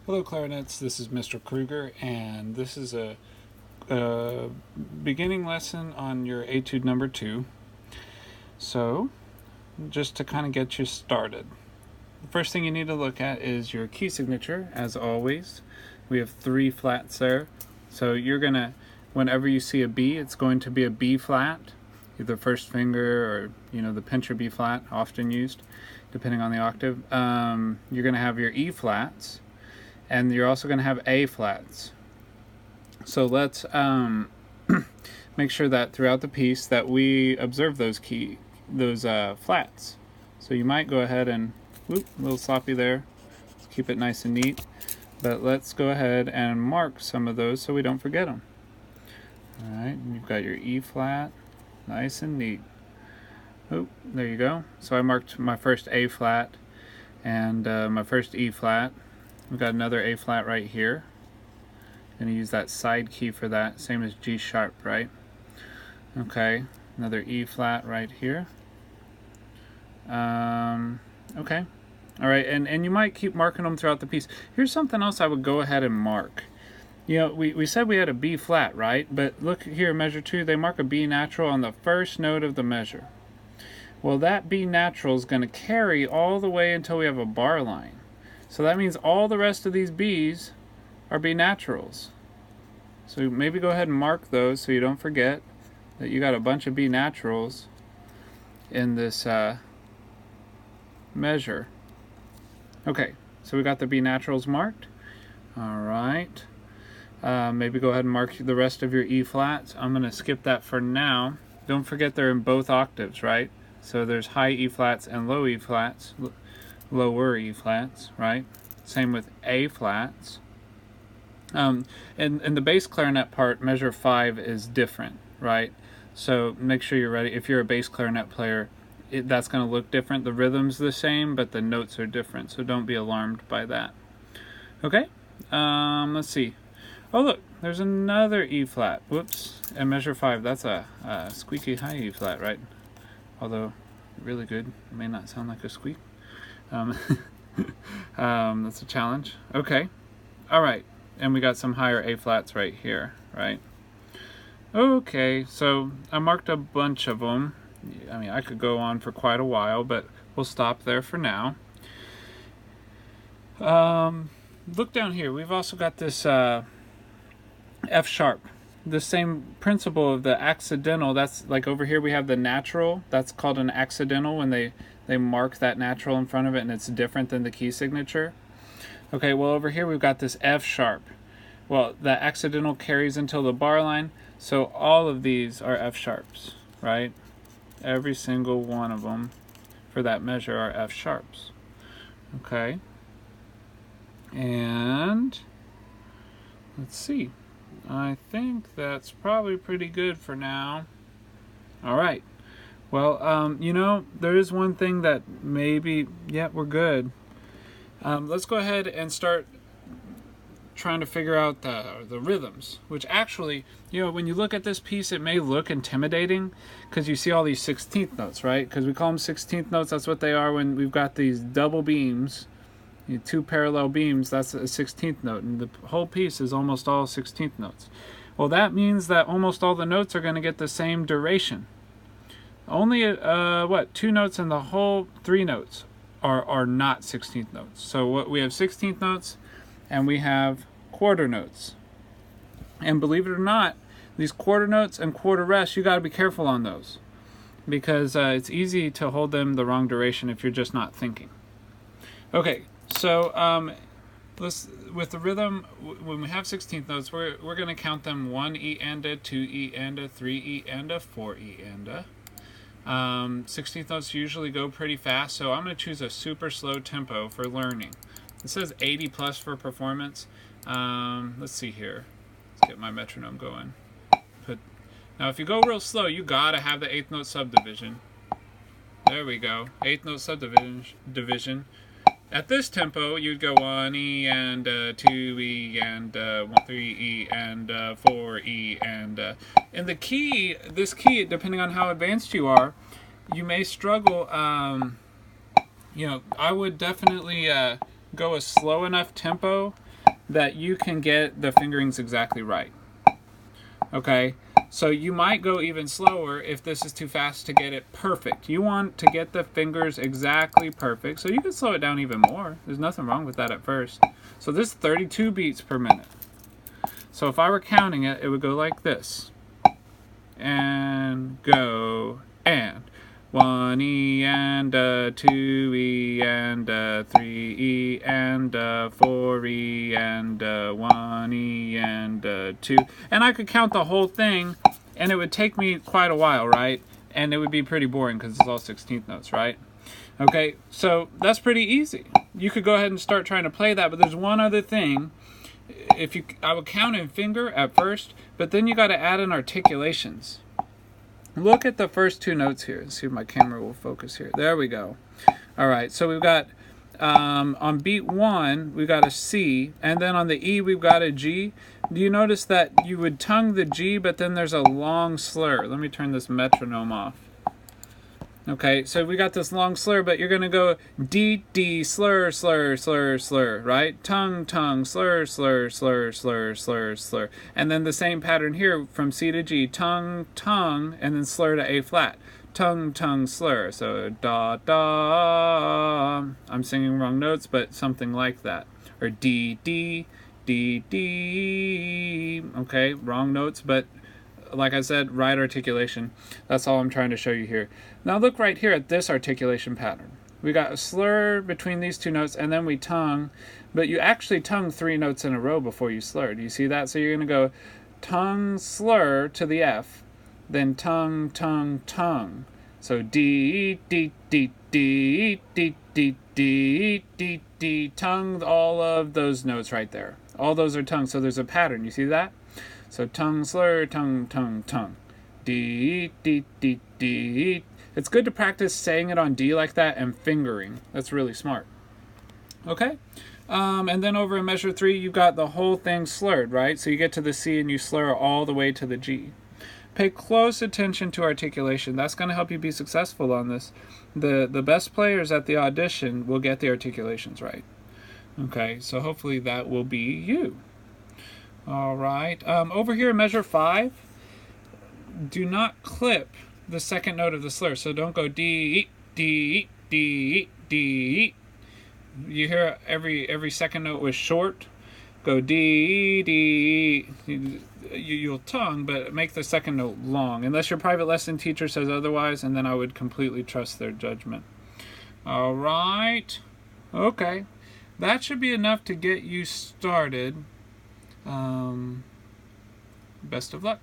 Hello clarinets, this is Mr. Kruger, and this is a beginning lesson on your Etude number 2. So, just to kind of get you started, the first thing you need to look at is your key signature. As always, we have 3 flats there. So you're gonna, whenever you see a B, it's going to be a B flat, either first finger or the pincher B flat, often used, depending on the octave. You're gonna have your E flats. And you're also going to have A flats. So let's make sure that throughout the piece that we observe those flats. So you might go ahead and, whoop, a little sloppy there. Let's keep it nice and neat. But let's go ahead and mark some of those so we don't forget them. All right, and you've got your E flat, nice and neat. Oh, there you go. So I marked my first A flat and my first E flat. We've got another A flat right here. Gonna use that side key for that, same as G sharp, right? Okay, another E flat right here. Okay, all right, and you might keep marking them throughout the piece. Here's something else I would go ahead and mark. We said we had a B flat, right? But look here, measure 2, they mark a B natural on the first note of the measure. Well, that B natural is gonna carry all the way until we have a bar line. So that means all the rest of these B's are B naturals. So maybe go ahead and mark those so you don't forget that you got a bunch of B naturals in this measure. Okay, so we got the B naturals marked. All right. Maybe go ahead and mark the rest of your E flats. I'm going to skip that for now. Don't forget they're in both octaves, right? So there's high E flats and low E flats. Lower E flats, right? Same with A flats. And the bass clarinet part, measure 5 is different, right? So make sure you're ready. If you're a bass clarinet player, that's going to look different. The rhythm's the same, but the notes are different, so don't be alarmed by that. Okay, let's see. Oh look, there's another E flat. Whoops, and measure 5, that's a squeaky high E flat, right? Although, really good, it may not sound like a squeak. That's a challenge. Okay. All right. And we got some higher A flats right here, right? Okay. So I marked a bunch of them. I mean, I could go on for quite a while, but we'll stop there for now. Look down here. We've also got this F sharp. The same principle of the accidental. That's like over here we have the natural. That's called an accidental when they mark that natural in front of it and it's different than the key signature. Okay, well over here we've got this F sharp. Well, the accidental carries until the bar line, so all of these are F sharps, right? Every single one of them for that measure are F sharps. Okay. And let's see. I think that's probably pretty good for now. All right. Well, there is one thing that maybe, we're good. Let's go ahead and start trying to figure out the rhythms, which actually, when you look at this piece, it may look intimidating because you see all these 16th notes, right? Because we call them 16th notes. That's what they are when we've got these double beams, 2 parallel beams. That's a 16th note, and the whole piece is almost all 16th notes. Well, that means that almost all the notes are going to get the same duration. Only 2 notes in the whole 3 notes are not 16th notes. So what we have 16th notes and we have quarter notes. And believe it or not, these quarter notes and quarter rests, you got to be careful on those because it's easy to hold them the wrong duration if you're just not thinking. Okay, so with the rhythm, when we have 16th notes, we're going to count them 1 E enda, 2 E enda, 3 E enda, 4 E enda. 16th notes usually go pretty fast, so I'm going to choose a super slow tempo for learning. It says 80 plus for performance. Let's see here. Let's get my metronome going. Now if you go real slow, you gotta have the 8th note subdivision. There we go, 8th note subdivision. At this tempo, you'd go 1 E and 2 E and 3 E and 4 E and in the key, this key, depending on how advanced you are, you may struggle. I would definitely go a slow enough tempo that you can get the fingerings exactly right. Okay, so you might go even slower if this is too fast to get it perfect. You want to get the fingers exactly perfect, so you can slow it down even more. There's nothing wrong with that at first. So this is 32 beats per minute. So if I were counting it, it would go like this. And go, and 1E and 2E and 3E and 4E and 1E and 2. And I could count the whole thing, and it would take me quite a while, right? And it would be pretty boring because it's all 16th notes, right? Okay, so that's pretty easy. You could go ahead and start trying to play that, but there's one other thing. I would count in finger at first, but then you got to add in articulations. Look at the first two notes here. Let's see if my camera will focus here. There we go. All right, so we've got on beat 1, we've got a C, and then on the E, we've got a G. Do you notice that you would tongue the G, but then there's a long slur? Let me turn this metronome off. Okay, so we got this long slur, but you're going to go D, D, slur, slur, slur, slur, right? Tongue, tongue, slur, slur, slur, slur, slur, slur. And then the same pattern here from C to G, tongue, tongue, and then slur to A flat. Tongue, tongue, slur. So da, da. I'm singing wrong notes, but something like that. Or D, D, D, D. Okay, wrong notes, but like I said, right articulation. That's all I'm trying to show you here. Now look right here at this articulation pattern. We got a slur between these two notes, and then we tongue, but you actually tongue 3 notes in a row before you slur. Do you see that? So you're going to go tongue, slur to the F, then tongue, tongue, tongue. So D, D, D, D, D, D, D, D, D, tongue, all of those notes right there. All those are tongue, so there's a pattern. You see that? So tongue, slur, tongue, tongue, tongue. D, D, D, D. It's good to practice saying it on D like that and fingering. That's really smart. Okay? And then over in measure 3, you've got the whole thing slurred, right? So you get to the C and you slur all the way to the G. Pay close attention to articulation. That's going to help you be successful on this. The best players at the audition will get the articulations right. Okay, so hopefully that will be you. All right. Over here in measure 5, do not clip the second note of the slur. So don't go D, D, D, D. You hear every second note was short. Go D, D. You'll tongue, but make the second note long. Unless your private lesson teacher says otherwise, and then I would completely trust their judgment. All right. Okay. That should be enough to get you started. Best of luck.